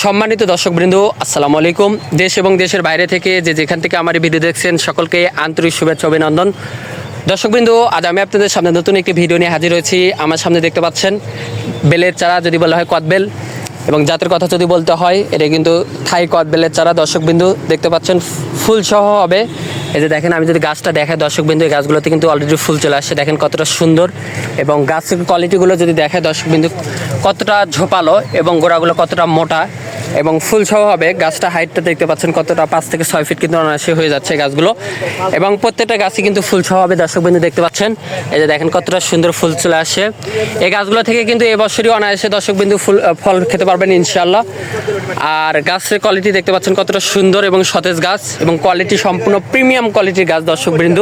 সম্মানিত দর্শকবৃন্দ, আসসালামু আলাইকুম। দেশ এবং দেশের বাইরে থেকে যেখান থেকে আমার এই ভিডিও দেখছেন সকলকে আন্তরিক শুভেচ্ছা অভিনন্দন। দর্শকবৃন্দ, আজ আমি আপনাদের সামনে নতুন একটি ভিডিও নিয়ে হাজির হয়েছি। আমার সামনে দেখতে পাচ্ছেন বেলের চারা, যদি বলা হয় কদবেল, এবং জাতের কথা যদি বলতে হয় এটা কিন্তু থাই কদবেলের চারা। দর্শকবৃন্দ দেখতে পাচ্ছেন ফুল সহ হবে। এই যে দেখেন, আমি যদি গাছটা দেখাই দর্শকবৃন্দ, এই গাছগুলোতে কিন্তু অলরেডি ফুল চলে আসছে। দেখেন কতটা সুন্দর, এবং গাছের কোয়ালিটিগুলো যদি দেখায় দর্শকবৃন্দ কতটা ঝোপালো এবং গোড়াগুলো কতটা মোটা এবং ফুল সহ হবে। গাছটা হাইটটা দেখতে পাচ্ছেন কতটা, 5 থেকে 6 ফিট কিন্তু অনায়াসে হয়ে যাচ্ছে গাছগুলো, এবং প্রত্যেকটা গাছই কিন্তু ফুল সহ হবে। দর্শকবৃন্দ দেখতে পাচ্ছেন, এই যে দেখেন কতটা সুন্দর ফুল চলে আসছে। এই গাছগুলো থেকে কিন্তু এবছরই অনায়াসে দর্শকবৃন্দ ফল খেতে পারবেন ইনশাআল্লাহ। আর গাছের কোয়ালিটি দেখতে পাচ্ছেন কতটা সুন্দর এবং সতেজ গাছ, এবং কোয়ালিটি সম্পূর্ণ প্রিমিয়াম কোয়ালিটির গাছ। দর্শকবৃন্দ,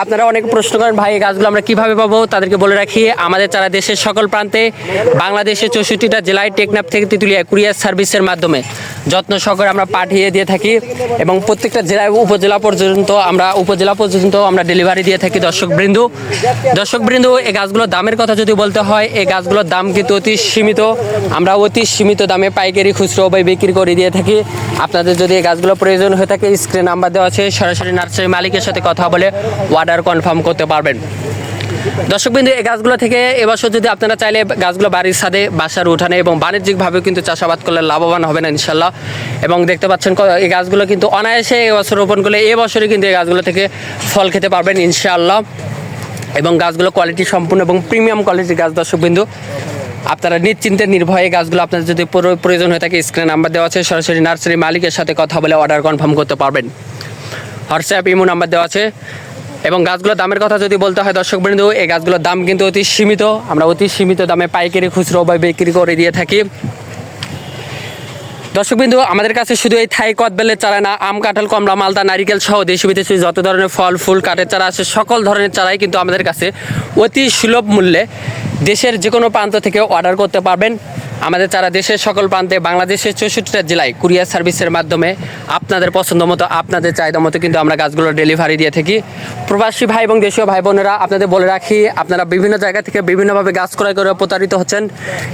আপনারা অনেক প্রশ্ন করেন ভাই এই গাছগুলো আমরা কিভাবে পাবো, তাদেরকে বলে রাখি আমাদের চারা দেশের সকল প্রান্তে, বাংলাদেশের 64টা জেলায় টেকনাফ থেকে তেঁতুলিয়া কুরিয়ার সার্ভিসের মাধ্যমে যত্ন সহকারে আমরা পাঠিয়ে দিয়ে থাকি, এবং প্রত্যেকটা জেলায় উপজেলা পর্যন্ত আমরা ডেলিভারি দিয়ে থাকি। দর্শকবৃন্দ, এই গাছগুলোর দামের কথা যদি বলতে হয়, এই গাছগুলোর দাম কিন্তু অতি সীমিত। আমরা অতি সীমিত দামে পাইকারি খুচরো উভয় বিক্রি করে দিয়ে থাকি। আপনাদের যদি এই গাছগুলো প্রয়োজন হয়ে থাকে, স্ক্রিন নাম্বার দেওয়া আছে, সরাসরি নার্সারি মালিকের সাথে কথা বলে অর্ডার কনফার্ম করতে পারবেন। দর্শকবৃন্দ, এই গাছগুলো থেকে এবছর যদি আপনারা চাইলে গাছগুলো বাড়ির ছাদে, বাসার উঠানে এবং বাণিজ্যিকভাবেও কিন্তু চাষাবাদ করলে লাভবান হবেন ইনশাল্লাহ। এবং দেখতে পাচ্ছেন এই গাছগুলো কিন্তু অনায়াসে এবছর রোপণ করলে এবছরই কিন্তু এই গাছগুলো থেকে ফল খেতে পারবেন ইনশাআল্লাহ। এবং গাছগুলো কোয়ালিটি সম্পূর্ণ এবং প্রিমিয়াম কোয়ালিটির গাছ। দর্শকবৃন্দ, আপনারা নিশ্চিন্তে নির্ভয়ে গাছগুলো আপনাদের যদি প্রয়োজন হয়ে থাকে, স্ক্রিনে নাম্বার দেওয়া আছে, সরাসরি নার্সারি মালিকের সাথে কথা বলে অর্ডার কনফার্ম করতে পারবেন। হোয়াটসঅ্যাপ ইমো নাম্বার দেওয়া আছে। এবং গাছগুলোর দামের কথা যদি বলতে হয় দর্শকবৃন্দ, এই গাছগুলোর দাম কিন্তু অতি সীমিত। আমরা অতি সীমিত দামে পাইকারি খুচরো বা বিক্রি করে দিয়ে থাকি। দর্শকবৃন্দ, আমাদের কাছে শুধু এই থাই কদবেলের চারা না, আম, কাঁঠাল, কমলা, মালদা, নারিকেল সহ দেশি বিদেশি যত ধরনের ফল ফুল কাঠের চারা আছে, সকল ধরনের চারাই কিন্তু আমাদের কাছে অতি সুলভ মূল্যে দেশের যে কোনো প্রান্ত থেকে অর্ডার করতে পারবেন। আমাদের চারা দেশের সকল প্রান্তে, বাংলাদেশের 64টা জেলায় কুরিয়ার সার্ভিসের মাধ্যমে আপনাদের পছন্দ মতো, আপনাদের চাহিদা মতো কিন্তু আমরা গাছগুলো ডেলিভারি দিয়ে থাকি। প্রবাসী ভাই এবং দেশীয় ভাই বোনেরা, আপনাদের বলে রাখি, আপনারা বিভিন্ন জায়গা থেকে বিভিন্নভাবে গাছ ক্রয় করে প্রতারিত হচ্ছেন,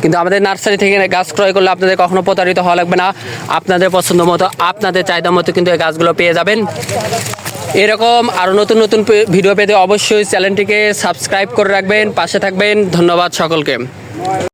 কিন্তু আমাদের নার্সারি থেকে গাছ ক্রয় করলে আপনাদের কখনো প্রতারিত হওয়া লাগবে না। আপনাদের পছন্দ মতো, আপনাদের চাহিদা মতো কিন্তু এই গাছগুলো পেয়ে যাবেন। এরকম আরও নতুন নতুন ভিডিও পেতে অবশ্যই চ্যানেলটিকে সাবস্ক্রাইব করে রাখবেন, পাশে থাকবেন। ধন্যবাদ সকলকে।